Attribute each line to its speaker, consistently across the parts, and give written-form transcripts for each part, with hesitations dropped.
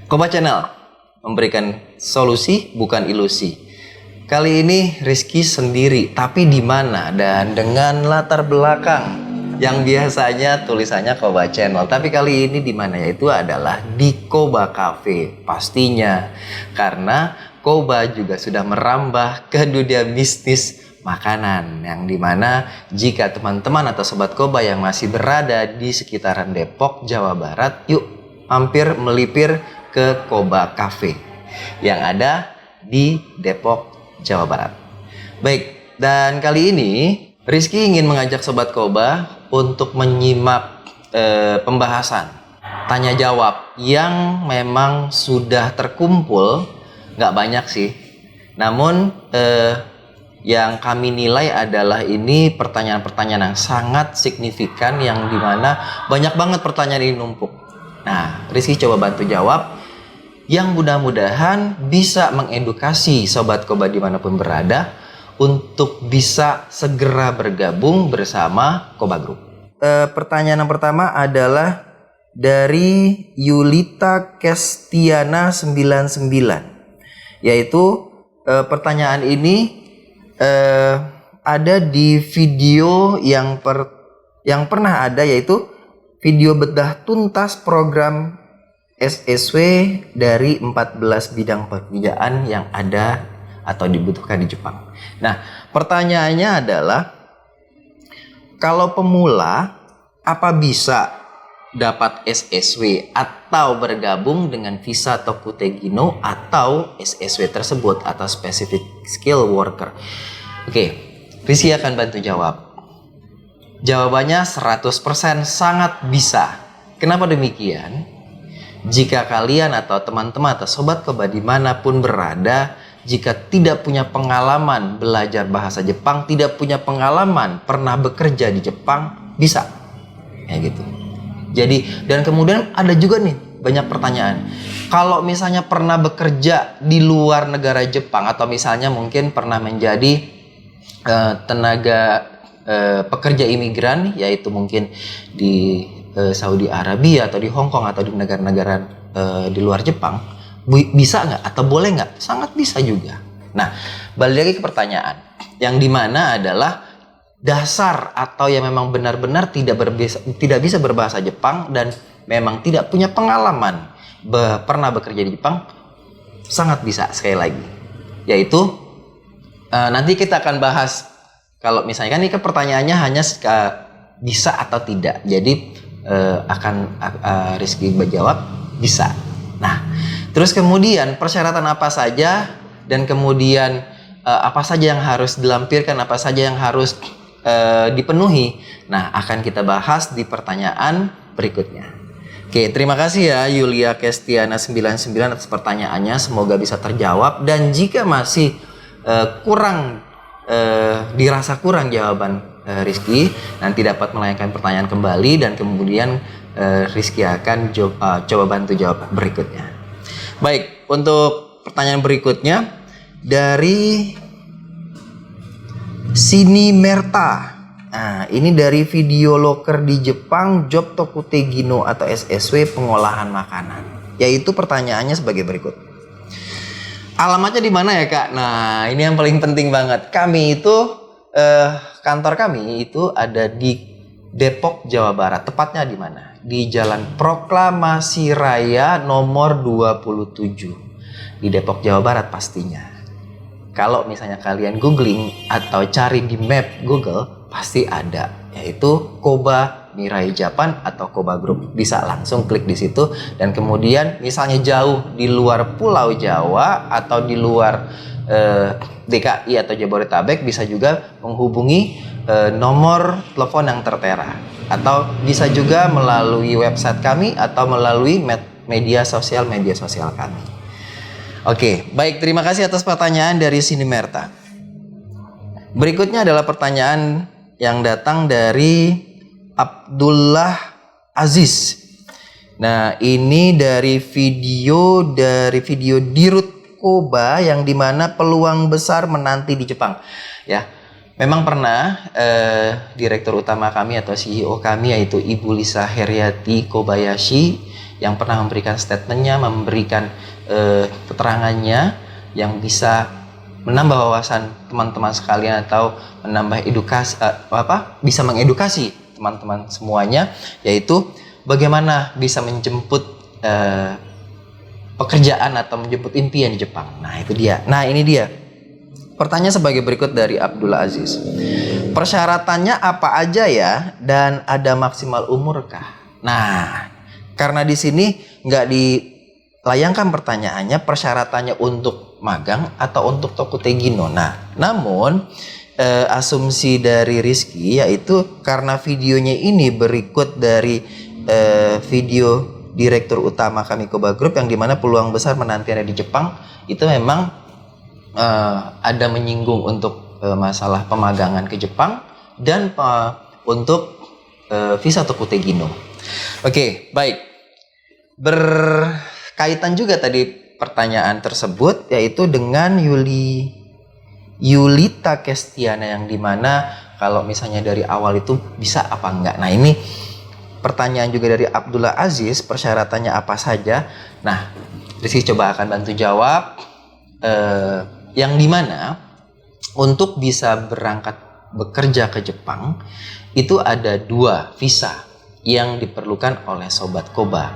Speaker 1: Koba Channel memberikan solusi bukan ilusi. Kali ini Rizky sendiri, tapi di mana dan dengan latar belakang yang biasanya tulisannya Koba Channel, tapi kali ini di mana, yaitu adalah di Koba Cafe pastinya, karena Koba juga sudah merambah ke dunia bisnis makanan, yang dimana jika teman-teman atau sobat Koba yang masih berada di sekitaran Depok, Jawa Barat, yuk mampir melipir ke Koba Cafe yang ada di Depok, Jawa Barat. Baik, dan kali ini Rizky ingin mengajak sobat Koba untuk menyimak pembahasan tanya jawab yang memang sudah terkumpul, nggak banyak sih, namun yang kami nilai adalah ini pertanyaan-pertanyaan yang sangat signifikan, yang dimana banyak banget pertanyaan ini numpuk. Nah, Rizky coba bantu jawab, yang mudah-mudahan bisa mengedukasi sobat Koba dimanapun berada untuk bisa segera bergabung bersama Koba Group. Pertanyaan yang pertama adalah dari Yulita Kestiana 99, yaitu pertanyaan ini ada di video yang pernah ada, yaitu video bedah tuntas program SSW dari 14 bidang pekerjaan yang ada atau dibutuhkan di Jepang. Nah, pertanyaannya adalah, kalau pemula apa bisa dapat SSW atau bergabung dengan visa Tokutegino atau SSW tersebut atau Specific Skill Worker? Oke, Rizky akan bantu jawab. Jawabannya 100% sangat bisa. Kenapa demikian? Jika kalian atau teman-teman atau sobat Koba dimanapun berada, jika tidak punya pengalaman belajar bahasa Jepang, tidak punya pengalaman pernah bekerja di Jepang, bisa ya gitu. Jadi, dan kemudian ada juga nih banyak pertanyaan, kalau misalnya pernah bekerja di luar negara Jepang, atau misalnya mungkin pernah menjadi tenaga pekerja imigran, yaitu mungkin di Saudi Arabia atau di Hong Kong atau di negara-negara di luar Jepang, bisa nggak atau boleh nggak? Sangat bisa juga. Nah, balik lagi ke pertanyaan yang dimana adalah dasar atau yang memang benar-benar tidak bisa berbahasa Jepang dan memang tidak punya pengalaman pernah bekerja di Jepang, sangat bisa. Sekali lagi, yaitu nanti kita akan bahas, kalau misalnya kan ini pertanyaannya hanya bisa atau tidak, jadi akan Rizky menjawab bisa. Nah, terus kemudian persyaratan apa saja, dan kemudian apa saja yang harus dilampirkan, apa saja yang harus dipenuhi. Nah, akan kita bahas di pertanyaan berikutnya. Oke, terima kasih ya Yulia Kestiana 99 atas pertanyaannya, semoga bisa terjawab. Dan jika masih dirasa kurang jawaban Rizky, nanti dapat melayangkan pertanyaan kembali, dan kemudian Rizky akan coba bantu jawab berikutnya. Baik, untuk pertanyaan berikutnya dari Sini Merta. Nah, ini dari video loker di Jepang, job Tokutegino atau SSW pengolahan makanan. Yaitu pertanyaannya sebagai berikut. Alamatnya di mana ya, Kak? Nah, ini yang paling penting banget. Kami itu kantor kami itu ada di Depok, Jawa Barat. Tepatnya di mana? Di Jalan Proklamasi Raya nomor 27 di Depok, Jawa Barat pastinya. Kalau misalnya kalian googling atau cari di map Google, pasti ada, yaitu Koba Mirai Japan atau Koba Group. Bisa langsung klik di situ, dan kemudian misalnya jauh di luar Pulau Jawa atau di luar DKI atau Jabodetabek, bisa juga menghubungi nomor telepon yang tertera, atau bisa juga melalui website kami atau melalui media sosial kami. Oke, baik, terima kasih atas pertanyaan dari Sini Merta. Berikutnya adalah pertanyaan yang datang dari Abdullah Aziz. Nah, ini dari video Dirut Koba, yang dimana peluang besar menanti di Jepang. Ya, memang pernah direktur utama kami atau CEO kami, yaitu Ibu Lisa Heriati Kobayashi, yang pernah memberikan statementnya, memberikan keterangannya yang bisa menambah wawasan teman-teman sekalian atau menambah edukasi, bisa mengedukasi teman-teman semuanya, yaitu bagaimana bisa menjemput pekerjaan atau menjemput impian di Jepang. Nah itu dia. Nah ini dia. Pertanyaan sebagai berikut dari Abdullah Aziz. Persyaratannya apa aja ya, dan ada maksimal umurkah? Nah, karena di sini nggak dilayangkan pertanyaannya persyaratannya untuk magang atau untuk Tokutegino. Nah, namun asumsi dari Rizky yaitu karena videonya ini berikut dari video direktur utama Kamikoba Group yang dimana peluang besar menanti ada di Jepang, itu memang ada menyinggung untuk masalah pemagangan ke Jepang dan untuk visa Tokutegino. Oke, baik. Berkaitan juga tadi pertanyaan tersebut yaitu dengan Yulita Kestiana yang dimana kalau misalnya dari awal itu bisa apa enggak. Nah ini pertanyaan juga dari Abdullah Aziz, persyaratannya apa saja. Nah Rizky coba akan bantu jawab. Yang dimana untuk bisa berangkat bekerja ke Jepang itu ada 2 visa yang diperlukan oleh Sobat Koba.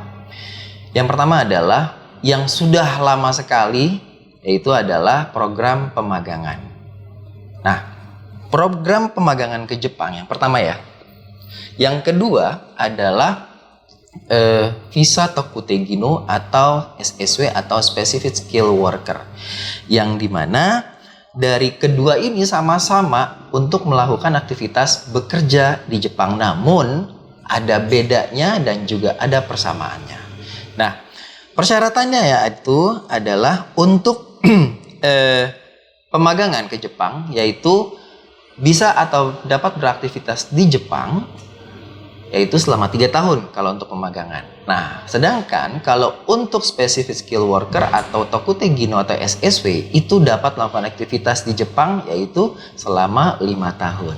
Speaker 1: Yang pertama adalah yang sudah lama sekali, yaitu adalah program pemagangan. Nah, program pemagangan ke Jepang yang pertama ya. Yang kedua adalah visa Tokutegino atau SSW atau Specific Skill Worker. Yang dimana dari kedua ini sama-sama untuk melakukan aktivitas bekerja di Jepang. Namun ada bedanya dan juga ada persamaannya. Nah, persyaratannya yaitu adalah untuk pemagangan ke Jepang, yaitu bisa atau dapat beraktivitas di Jepang yaitu selama 3 tahun kalau untuk pemagangan. Nah, sedangkan kalau untuk specific skill worker atau Tokutegino atau SSW itu dapat melakukan aktivitas di Jepang yaitu selama 5 tahun.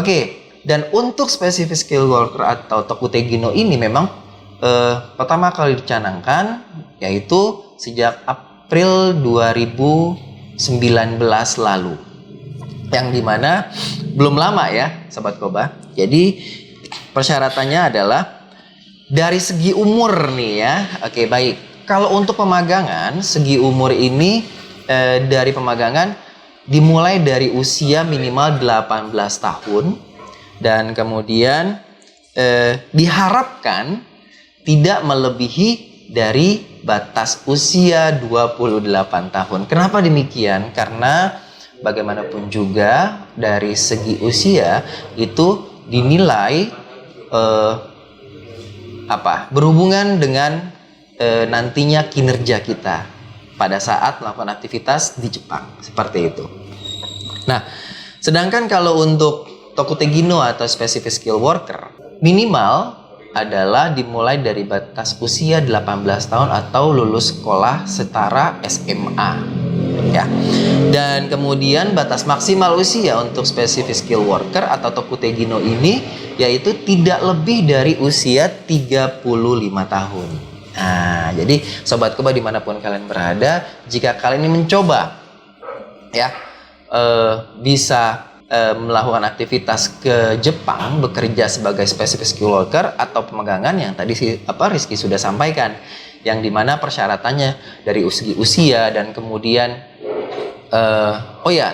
Speaker 1: Oke, dan untuk specific skill worker atau Tokutegino ini memang pertama kali dicanangkan yaitu sejak April 2019 lalu, yang dimana belum lama ya Sobat Koba. Jadi persyaratannya adalah dari segi umur nih ya. Oke, baik. Kalau untuk pemagangan, segi umur ini dari pemagangan dimulai dari usia minimal 18 tahun dan kemudian diharapkan tidak melebihi dari batas usia 28 tahun. Kenapa demikian? Karena bagaimanapun juga dari segi usia itu dinilai berhubungan dengan nantinya kinerja kita pada saat melakukan aktivitas di Jepang, seperti itu. Nah, sedangkan kalau untuk Tokutegino atau Specific Skill Worker minimal adalah dimulai dari batas usia 18 tahun atau lulus sekolah setara SMA ya. Dan kemudian batas maksimal usia untuk Specific Skill Worker atau Tokutegino ini yaitu tidak lebih dari usia 35 tahun. Nah, jadi Sobat Koba dimanapun kalian berada, jika kalian ini mencoba ya bisa melakukan aktivitas ke Jepang, bekerja sebagai specific skill worker atau pemagangan yang tadi Rizky sudah sampaikan, yang dimana persyaratannya dari segi usia dan kemudian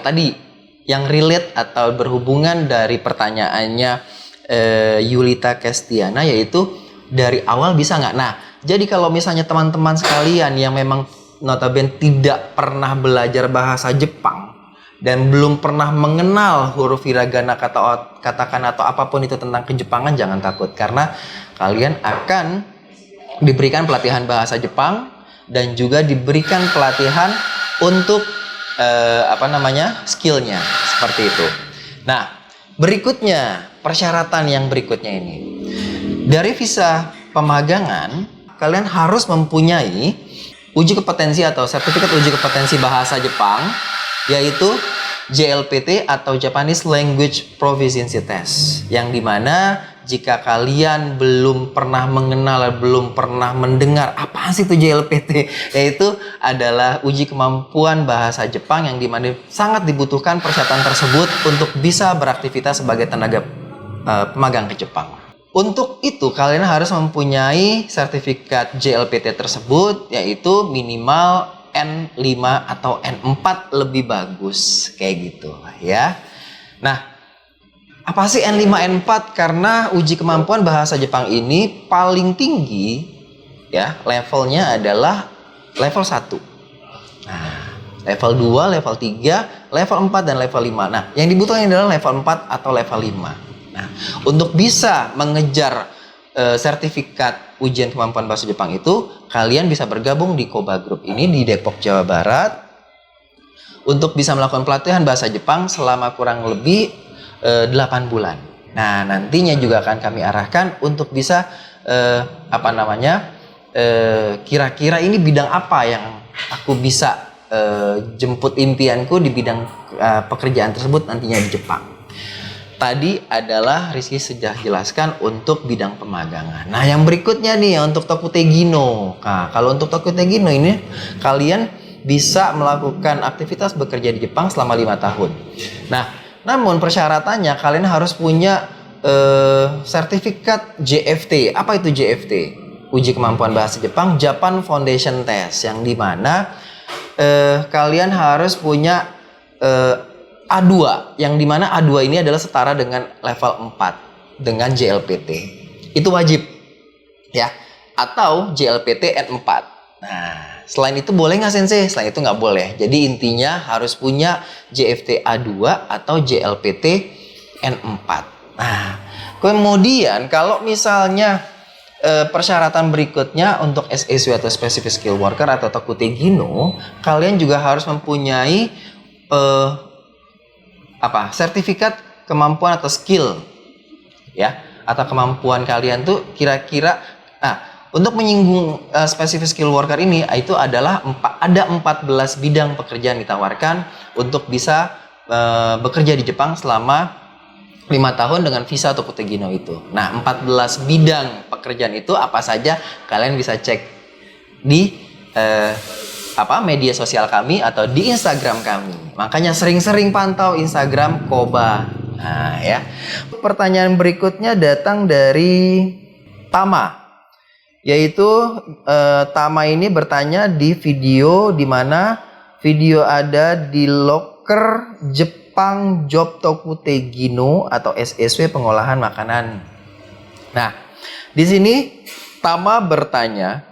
Speaker 1: tadi yang relate atau berhubungan dari pertanyaannya Yulita Kestiana, yaitu dari awal bisa nggak? Nah, jadi kalau misalnya teman-teman sekalian yang memang notabene tidak pernah belajar bahasa Jepang dan belum pernah mengenal huruf hiragana, katakana atau apapun itu tentang kejepangan, jangan takut karena kalian akan diberikan pelatihan bahasa Jepang dan juga diberikan pelatihan untuk skillnya seperti itu. Nah, berikutnya persyaratan yang berikutnya ini dari visa pemagangan kalian harus mempunyai uji kompetensi atau sertifikat uji kompetensi bahasa Jepang, yaitu JLPT atau Japanese Language Proficiency Test, yang dimana jika kalian belum pernah mengenal, belum pernah mendengar apa sih itu JLPT, yaitu adalah uji kemampuan bahasa Jepang yang dimana sangat dibutuhkan persyaratan tersebut untuk bisa beraktivitas sebagai tenaga pemagang ke Jepang. Untuk itu kalian harus mempunyai sertifikat JLPT tersebut, yaitu minimal N5 atau N4 lebih bagus, kayak gitu ya. Nah, apa sih N5 N4? Karena uji kemampuan bahasa Jepang ini paling tinggi ya, levelnya adalah level 1. Nah, level 2, level 3, level 4 dan level 5. Nah, yang dibutuhkan adalah level 4 atau level 5. Nah, untuk bisa mengejar sertifikat ujian kemampuan bahasa Jepang itu, kalian bisa bergabung di Koba Group ini di Depok, Jawa Barat untuk bisa melakukan pelatihan bahasa Jepang selama kurang lebih 8 bulan. Nah, nantinya juga akan kami arahkan untuk bisa kira-kira ini bidang apa yang aku bisa jemput impianku di bidang pekerjaan tersebut nantinya di Jepang. Tadi adalah Rizky sudah jelaskan untuk bidang pemagangan. Nah, yang berikutnya nih untuk Tokute Gino. Nah, kalau untuk Tokute Gino ini kalian bisa melakukan aktivitas bekerja di Jepang selama 5 tahun. Nah, namun persyaratannya kalian harus punya sertifikat JFT. Apa itu JFT? Uji kemampuan bahasa Jepang Japan Foundation Test, yang dimana kalian harus punya A2, yang dimana A2 ini adalah setara dengan level 4 dengan JLPT. Itu wajib ya, atau JLPT N4. Nah, selain itu boleh nggak Sensei? Selain itu nggak boleh. Jadi intinya harus punya JFT A2 atau JLPT N4. Nah, kemudian kalau misalnya persyaratan berikutnya untuk SSW atau Specific Skill Worker atau Tokute Gino, kalian juga harus mempunyai sertifikat kemampuan atau skill ya, atau kemampuan kalian tuh kira-kira. Nah, untuk menyinggung specific skill worker ini, itu adalah ada 14 bidang pekerjaan ditawarkan untuk bisa bekerja di Jepang selama 5 tahun dengan visa Tokute Gino itu. Nah, 14 bidang pekerjaan itu apa saja kalian bisa cek di media sosial kami atau di Instagram kami. Makanya sering-sering pantau Instagram Koba. Nah, ya. Pertanyaan berikutnya datang dari Tama. Yaitu Tama ini bertanya di video, di mana video ada di loker Jepang Job Tokute Gino atau SSW pengolahan makanan. Nah, di sini Tama bertanya,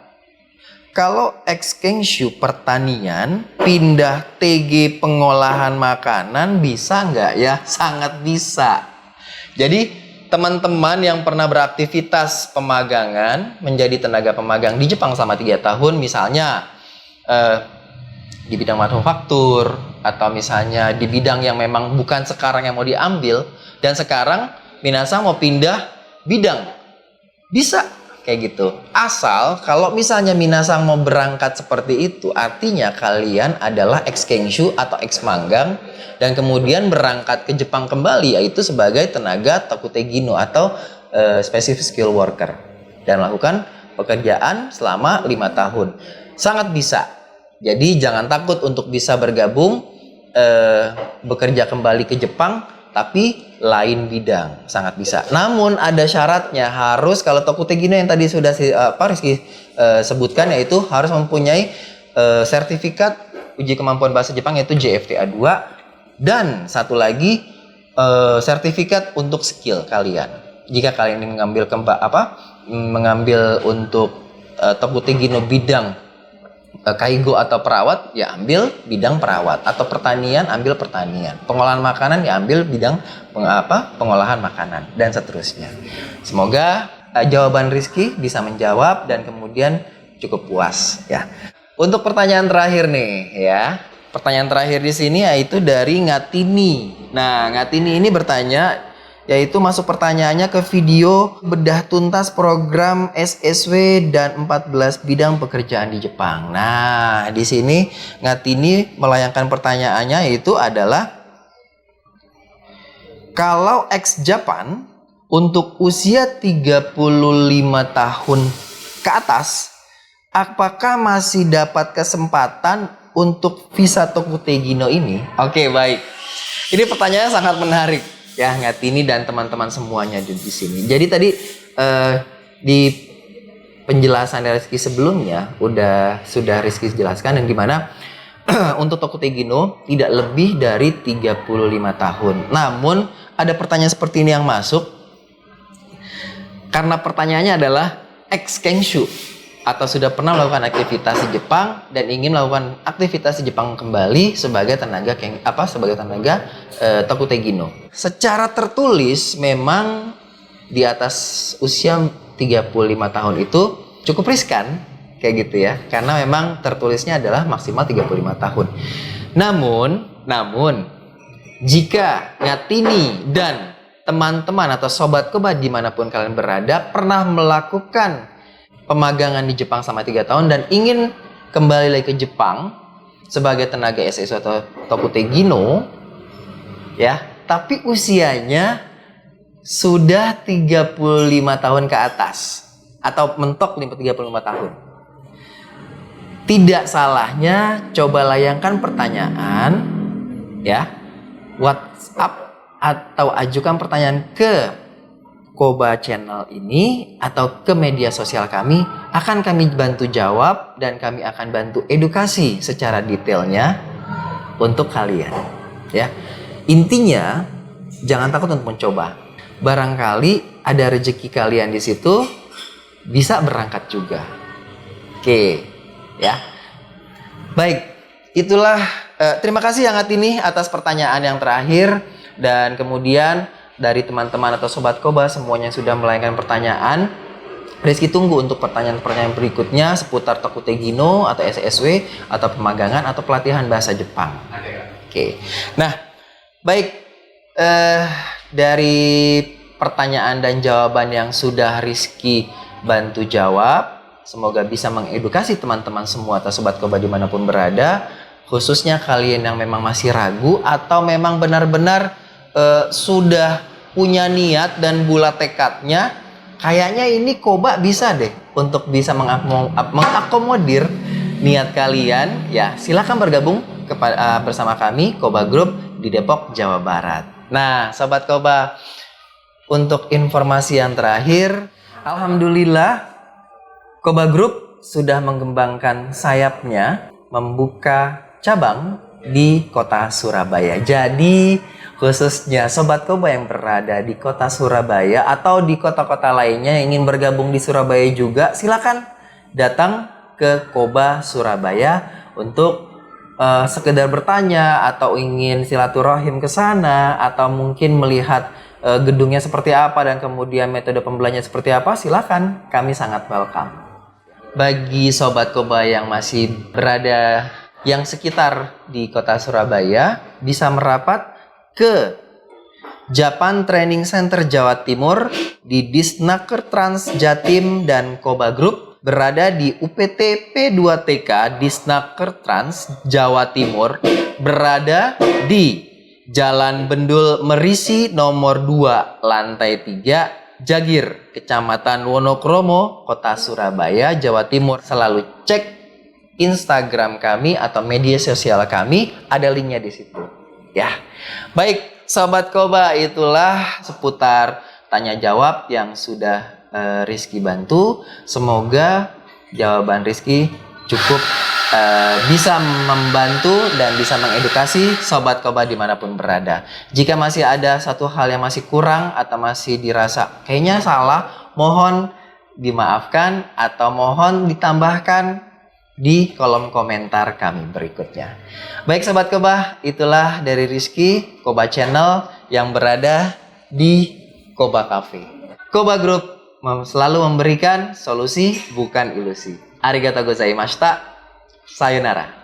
Speaker 1: kalau Exkenshu pertanian pindah TG pengolahan makanan bisa nggak ya? Sangat bisa. Jadi teman-teman yang pernah beraktivitas pemagangan menjadi tenaga pemagang di Jepang selama 3 tahun, misalnya di bidang manufaktur atau misalnya di bidang yang memang bukan sekarang yang mau diambil, dan sekarang minasa mau pindah bidang, bisa kayak gitu. Asal kalau misalnya minasang mau berangkat seperti itu, artinya kalian adalah ex-kenshu atau ex-manggang dan kemudian berangkat ke Jepang kembali, yaitu sebagai tenaga Tokute Gino atau specific skill worker, dan lakukan pekerjaan selama 5 tahun. Sangat bisa. Jadi jangan takut untuk bisa bergabung bekerja kembali ke Jepang, tapi lain bidang, sangat bisa. Namun ada syaratnya, harus kalau Tokute Gino yang tadi sudah Rizky sebutkan, yaitu harus mempunyai sertifikat uji kemampuan bahasa Jepang yaitu JFT A2, dan satu lagi sertifikat untuk skill kalian. Jika kalian mengambil mengambil untuk Tokute Gino bidang kaigo atau perawat, ya ambil bidang perawat, atau pertanian ambil pertanian, pengolahan makanan ya ambil bidang pengolahan makanan, dan seterusnya. Semoga jawaban Rizky bisa menjawab dan kemudian cukup puas ya. Untuk pertanyaan terakhir nih ya. Pertanyaan terakhir di sini yaitu dari Ngatini. Nah, Ngatini ini bertanya, yaitu masuk pertanyaannya ke video bedah tuntas program SSW dan 14 bidang pekerjaan di Jepang. Nah, di sini Ngatini melayangkan pertanyaannya, yaitu adalah kalau ex Japan untuk usia 35 tahun ke atas, apakah masih dapat kesempatan untuk visa Tokutegino ini? Oke, baik. Ini pertanyaannya sangat menarik ya, Ngatini dan teman-teman semuanya di sini. Jadi tadi di penjelasan dari Rizky sebelumnya sudah Rizky jelaskan, yang dimana untuk Tokutegino tidak lebih dari 35 tahun. Namun ada pertanyaan seperti ini yang masuk karena pertanyaannya adalah ex-kenshu atau sudah pernah melakukan aktivitas di Jepang dan ingin melakukan aktivitas di Jepang kembali sebagai tenaga Tokutegino. Secara tertulis memang di atas usia 35 tahun itu cukup riskan kayak gitu ya, karena memang tertulisnya adalah maksimal 35 tahun. Namun jika Ngatini dan teman-teman atau sobat Koba dimanapun kalian berada pernah melakukan pemagangan di Jepang selama 3 tahun dan ingin kembali lagi ke Jepang sebagai tenaga SSU atau Tokutegino ya, tapi usianya sudah 35 tahun ke atas atau mentok 35 tahun, tidak salahnya coba layangkan pertanyaan ya, WhatsApp atau ajukan pertanyaan ke Koba Channel ini atau ke media sosial kami, akan kami bantu jawab dan kami akan bantu edukasi secara detailnya untuk kalian ya. Intinya jangan takut untuk mencoba. Barangkali ada rezeki kalian di situ, bisa berangkat juga. Oke. Ya, baik, itulah terima kasih yang Ngatini atas pertanyaan yang terakhir, dan kemudian dari teman-teman atau sobat Koba semuanya yang sudah melayangkan pertanyaan. Rizky tunggu untuk pertanyaan-pertanyaan berikutnya seputar Tokutegino atau SSW atau pemagangan atau pelatihan bahasa Jepang. Oke. Nah, baik, dari pertanyaan dan jawaban yang sudah Rizky bantu jawab, semoga bisa mengedukasi teman-teman semua atau sobat Koba dimanapun berada, khususnya kalian yang memang masih ragu atau memang benar-benar sudah punya niat dan bulat tekadnya, kayaknya ini Koba bisa deh untuk bisa mengakomodir niat kalian, ya silakan bergabung bersama kami Koba Group di Depok, Jawa Barat. Nah, sobat Koba, untuk informasi yang terakhir, alhamdulillah Koba Group sudah mengembangkan sayapnya, membuka cabang di kota Surabaya. Jadi khususnya sobat Koba yang berada di kota Surabaya atau di kota-kota lainnya yang ingin bergabung di Surabaya juga, silakan datang ke Koba Surabaya untuk sekedar bertanya atau ingin silaturahim ke sana, atau mungkin melihat gedungnya seperti apa dan kemudian metode pembelajarannya seperti apa, silakan, kami sangat welcome. Bagi sobat Koba yang masih berada yang sekitar di kota Surabaya, bisa merapat ke Japan Training Center Jawa Timur di Disnaker Trans Jatim, dan Koba Group berada di UPT P2TK Disnaker Trans Jawa Timur, berada di Jalan Bendul Merisi nomor 2 lantai 3 Jagir, Kecamatan Wonokromo, Kota Surabaya, Jawa Timur. Selalu cek Instagram kami atau media sosial kami, ada linknya di situ. Ya, baik, sobat Koba, itulah seputar tanya jawab yang sudah Rizky bantu. Semoga jawaban Rizky cukup bisa membantu dan bisa mengedukasi sobat Koba dimanapun berada. Jika masih ada satu hal yang masih kurang atau masih dirasa kayaknya salah, mohon dimaafkan atau mohon ditambahkan di kolom komentar kami berikutnya. Baik sobat Koba, itulah dari Rizky, Koba Channel yang berada di Koba Cafe. Koba Group selalu memberikan solusi bukan ilusi. Arigatou gozaimashita. Sayonara.